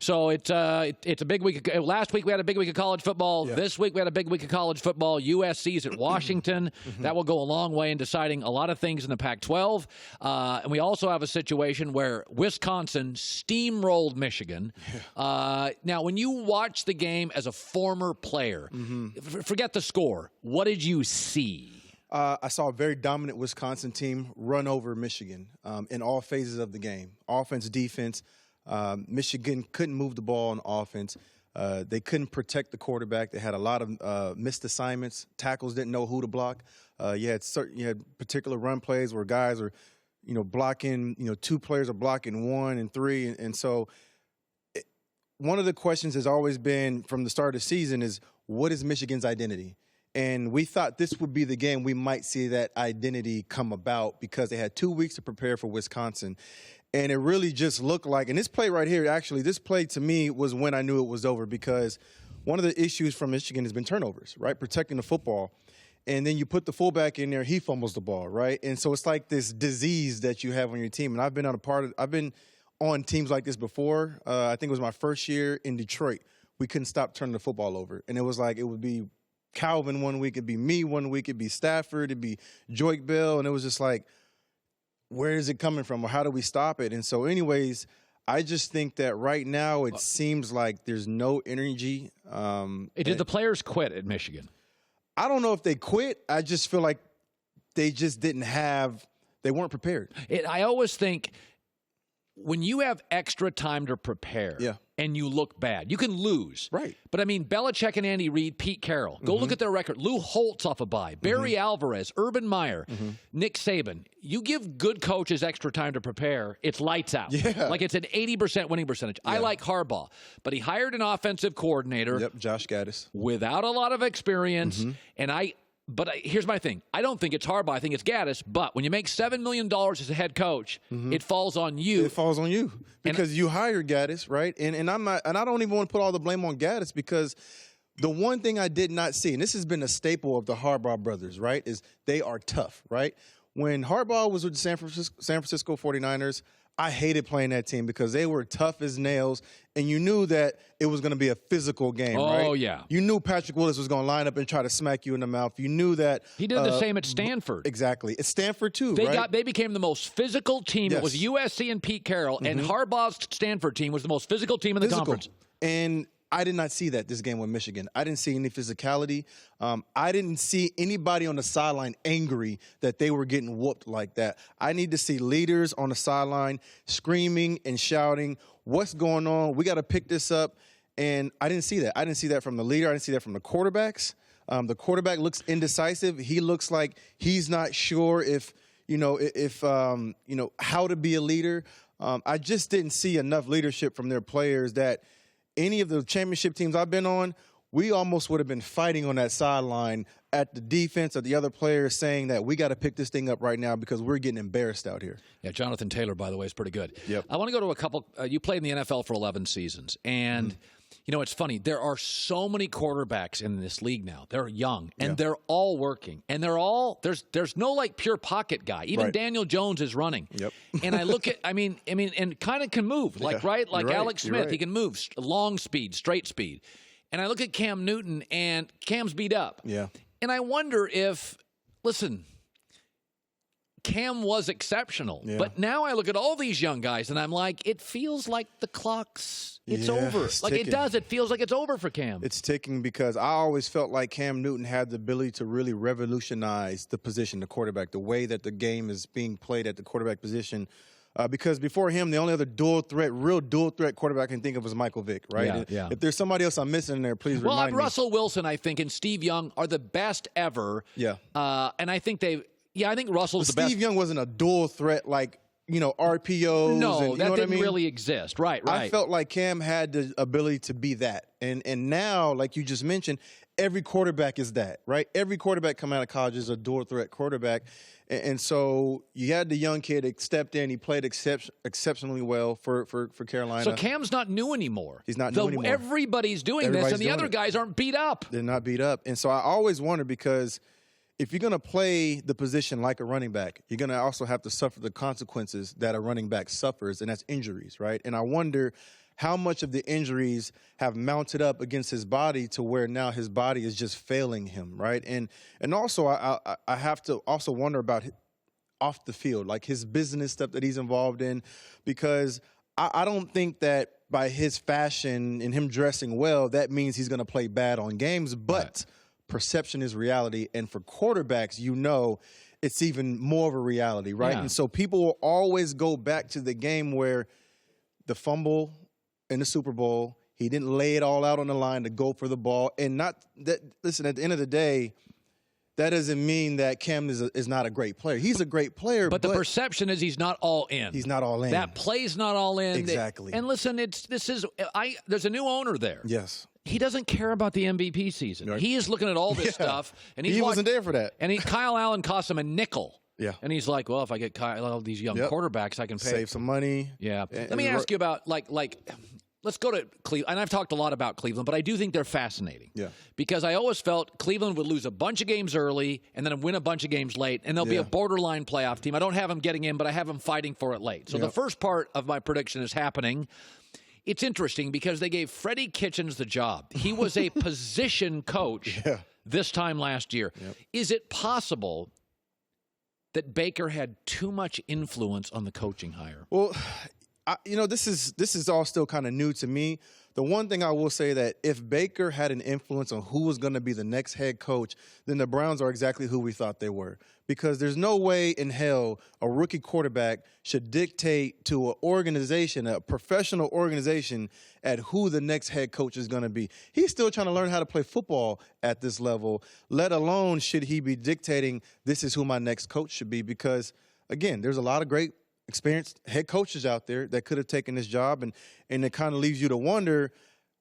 So it's a big week. Last week we had a big week of college football. Yeah. This week we had a big week of college football. USC's at Washington. That will go a long way in deciding a lot of things in the Pac-12. And we also have a situation where Wisconsin steamrolled Michigan. Now, when you watch the game as a former player, forget the score. What did you see? I saw a very dominant Wisconsin team run over Michigan in all phases of the game. Offense, defense. Michigan couldn't move the ball on offense. They couldn't protect the quarterback. They had a lot of missed assignments. Tackles didn't know who to block. You had particular run plays where guys are, blocking. Two players are blocking 1 and 3, and so one of the questions has always been from the start of the season is what is Michigan's identity? And we thought this would be the game we might see that identity come about because they had 2 weeks to prepare for Wisconsin. And it really just looked like, and this play right here, actually, this play to me was when I knew it was over because one of the issues from Michigan has been turnovers, right? Protecting the football. And then you put the fullback in there, he fumbles the ball, right? And so it's like this disease that you have on your team. And I've been on teams like this before. I think it was my first year in Detroit. We couldn't stop turning the football over. And it was like it would be Calvin one week, it'd be me one week, it'd be Stafford, it'd be Joique Bell. And it was just like, where is it coming from or how do we stop it? And so anyways, I just think that right now it seems like there's no energy. Did the players quit at Michigan? I don't know if they quit. I just feel like they just they weren't prepared. I always think when you have extra time to prepare and you look bad, you can lose. Right. But, I mean, Belichick and Andy Reid, Pete Carroll, go look at their record. Lou Holtz off a bye, Barry Alvarez, Urban Meyer, Nick Saban. You give good coaches extra time to prepare, it's lights out. Yeah. Like it's an 80% winning percentage. I like Harbaugh, but he hired an offensive coordinator. Yep, Josh Gaddis. Without a lot of experience, But here's my thing. I don't think it's Harbaugh. I think it's Gaddis. But when you make $7 million as a head coach, it falls on you. It falls on you because you hired Gaddis, right? And I'm not. And I don't even want to put all the blame on Gaddis because the one thing I did not see, and this has been a staple of the Harbaugh brothers, right, is they are tough, right? When Harbaugh was with the San Francisco 49ers, I hated playing that team because they were tough as nails, and you knew that it was going to be a physical game, right? Oh, yeah. You knew Patrick Willis was going to line up and try to smack you in the mouth. You knew that. He did the same at Stanford. Exactly. At Stanford, too, They became the most physical team. It was USC and Pete Carroll, and Harbaugh's Stanford team was the most physical team in the conference. And I did not see that this game with Michigan. I didn't see any physicality. I didn't see anybody on the sideline angry that they were getting whooped like that. I need to see leaders on the sideline screaming and shouting, what's going on? We got to pick this up. And I didn't see that. I didn't see that from the leader. I didn't see that from the quarterbacks. The quarterback looks indecisive. He looks like he's not sure how to be a leader. I just didn't see enough leadership from their players that any of the championship teams I've been on, we almost would have been fighting on that sideline at the defense of the other players saying that we got to pick this thing up right now because we're getting embarrassed out here. Yeah, Jonathan Taylor, by the way, is pretty good. Yep. I want to go to a couple. You played in the NFL for 11 seasons, and it's funny. There are so many quarterbacks in this league now. They're young, and they're all working, and they're all there's no like pure pocket guy. Even Daniel Jones is running. Yep. And I look at, and kind of can move, like You're Alex Smith. right. He can move long speed, straight speed. And I look at Cam Newton, and Cam's beat up. Yeah. And I wonder if, listen, Cam was exceptional. Yeah. But now I look at all these young guys, and I'm like, it feels like the clock's over. It's like ticking. it does. It feels like it's over for Cam. It's ticking because I always felt like Cam Newton had the ability to really revolutionize the position, the quarterback, the way that the game is being played at the quarterback position. Because before him, the only other real dual threat quarterback I can think of was Michael Vick, right? Yeah. If there's somebody else I'm missing in there, please remind me. Russell Wilson, I think, and Steve Young are the best ever. Yeah. And I think I think Russell's the best. Steve Young wasn't a dual threat like, RPOs. No, that didn't I mean? really exist. Right. I felt like Cam had the ability to be that. And now, like you just mentioned, every quarterback is that, right? Every quarterback coming out of college is a dual threat quarterback. And so you had the young kid that stepped in. He played exceptionally well for Carolina. So Cam's not new anymore. He's not new anymore. Everybody's doing this, and the other guys aren't beat up. They're not beat up. And so I always wonder because if you're going to play the position like a running back, you're going to also have to suffer the consequences that a running back suffers, and that's injuries, right? And I wonder how much of the injuries have mounted up against his body to where now his body is just failing him, right? And also I have to also wonder about off the field, like his business stuff that he's involved in, because I don't think that by his fashion and him dressing well, that means he's going to play bad on games, but perception is reality. And for quarterbacks, it's even more of a reality, right? Yeah. And so people will always go back to the game where the fumble in the Super Bowl, he didn't lay it all out on the line to go for the ball. And not that, listen, at the end of the day, that doesn't mean that Cam is not a great player. He's a great player. But the perception is he's not all in. He's not all in. That play's not all in. Exactly. And listen, there's a new owner there. Yes. He doesn't care about the MVP season. Right. He is looking at all this stuff. And he wasn't there for that. And Kyle Allen cost him a nickel. Yeah. And he's like, well, if I get all these young quarterbacks, I can save some money. Yeah. Let me ask you about, let's go to Cleveland. And I've talked a lot about Cleveland, but I do think they're fascinating. Yeah. Because I always felt Cleveland would lose a bunch of games early and then win a bunch of games late, and they'll be a borderline playoff team. I don't have them getting in, but I have them fighting for it late. So the first part of my prediction is happening. It's interesting because they gave Freddie Kitchens the job. He was a position coach this time last year. Yep. Is it possible that Baker had too much influence on the coaching hire? Well, this is all still kind of new to me. The one thing I will say that if Baker had an influence on who was going to be the next head coach, then the Browns are exactly who we thought they were. Because there's no way in hell a rookie quarterback should dictate to an organization, a professional organization, at who the next head coach is going to be. He's still trying to learn how to play football at this level, let alone should he be dictating this is who my next coach should be. Because, again, there's a lot of great experienced head coaches out there that could have taken this job, and it kind of leaves you to wonder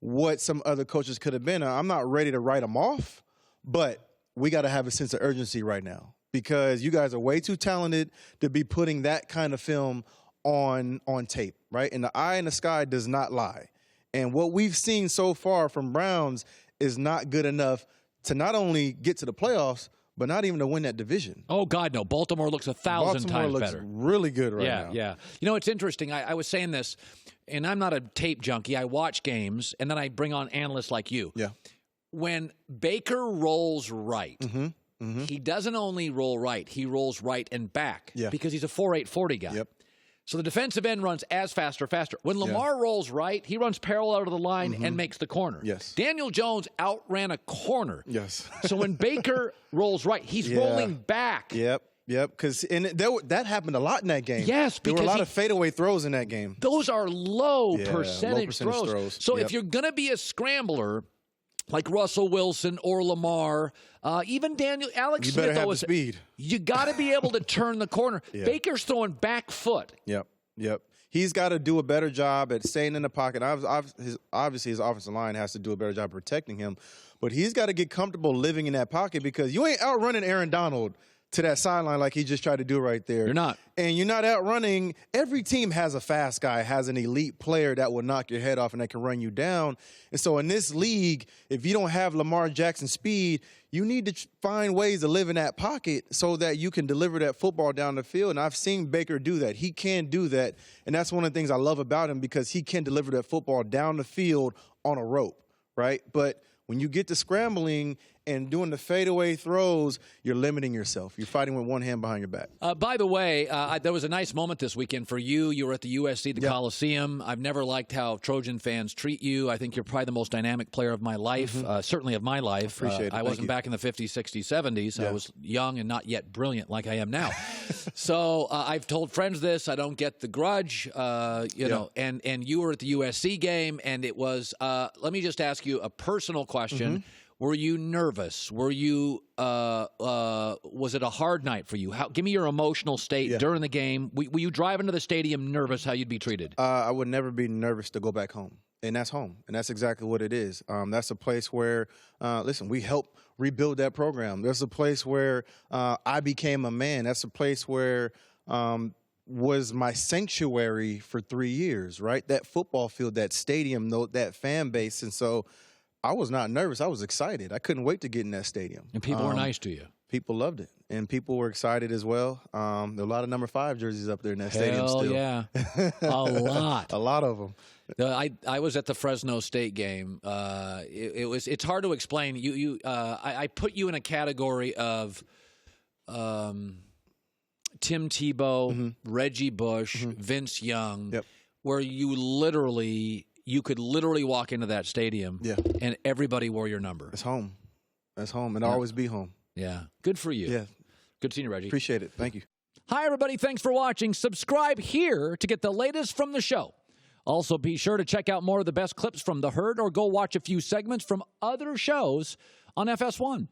what some other coaches could have been. I'm not ready to write them off, but we got to have a sense of urgency right now because you guys are way too talented to be putting that kind of film on tape, right? And the eye in the sky does not lie. And what we've seen so far from Browns is not good enough to not only get to the playoffs, but not even to win that division. Oh, God, no. Baltimore looks 1,000 times looks better. Really good right now. Yeah. It's interesting. I was saying this, and I'm not a tape junkie. I watch games, and then I bring on analysts like you. Yeah. When Baker rolls right, he doesn't only roll right, he rolls right and back because he's a 4.8 40 guy. Yep. So the defensive end runs faster. When Lamar rolls right, he runs parallel to the line and makes the corner. Yes. Daniel Jones outran a corner. Yes. So when Baker rolls right, he's rolling back. Yep. Because that happened a lot in that game. Yes, there because were a lot of fadeaway throws in that game. Those are low percentage throws. So Yep. if you're going to be a scrambler like Russell Wilson or Lamar, even Alex you Smith, better have the speed. You got to be able to turn the corner. Baker's throwing back foot. Yep. He's got to do a better job at staying in the pocket. Obviously, his offensive line has to do a better job protecting him. But he's got to get comfortable living in that pocket because you ain't outrunning Aaron Donald to that sideline like he just tried to do right there. You're not. And you're not outrunning. Every team has a fast guy, has an elite player that will knock your head off and that can run you down. And so in this league, if you don't have Lamar Jackson speed, you need to find ways to live in that pocket so that you can deliver that football down the field. And I've seen Baker do that. He can do that. And that's one of the things I love about him because he can deliver that football down the field on a rope, right? But when you get to scrambling and doing the fadeaway throws, you're limiting yourself. You're fighting with one hand behind your back. By the way, there was a nice moment this weekend for you. You were at the USC, Coliseum. I've never liked how Trojan fans treat you. I think you're probably the most dynamic player of my life, certainly of my life. Appreciate it. I wasn't back in the 50s, 60s, 70s. I was young and not yet brilliant like I am now. So I've told friends this. I don't get the grudge, you know. And you were at the USC game, and it was, let me just ask you a personal question. Were you nervous? Were you? Was it a hard night for you? Give me your emotional state during the game. Were you driving to the stadium nervous how you'd be treated? I would never be nervous to go back home, and that's home, and that's exactly what it is. That's a place where, listen, we helped rebuild that program. There's a place where I became a man. That's a place where was my sanctuary for 3 years. Right, that football field, that stadium, that fan base, and so. I was not nervous. I was excited. I couldn't wait to get in that stadium. And people were nice to you. People loved it. And people were excited as well. There are a lot of number 5 jerseys up there in that stadium still. Yeah. A lot. A lot of them. I was at the Fresno State game. It's hard to explain. I put you in a category of Tim Tebow, Reggie Bush, Vince Young, where you could literally walk into that stadium and everybody wore your number. It's home. That's home, and I'll always be home. Yeah. Good for you. Yeah. Good seeing you, Reggie. Appreciate it. Thank you. Hi, everybody. Thanks for watching. Subscribe here to get the latest from the show. Also, be sure to check out more of the best clips from The Herd or go watch a few segments from other shows on FS1.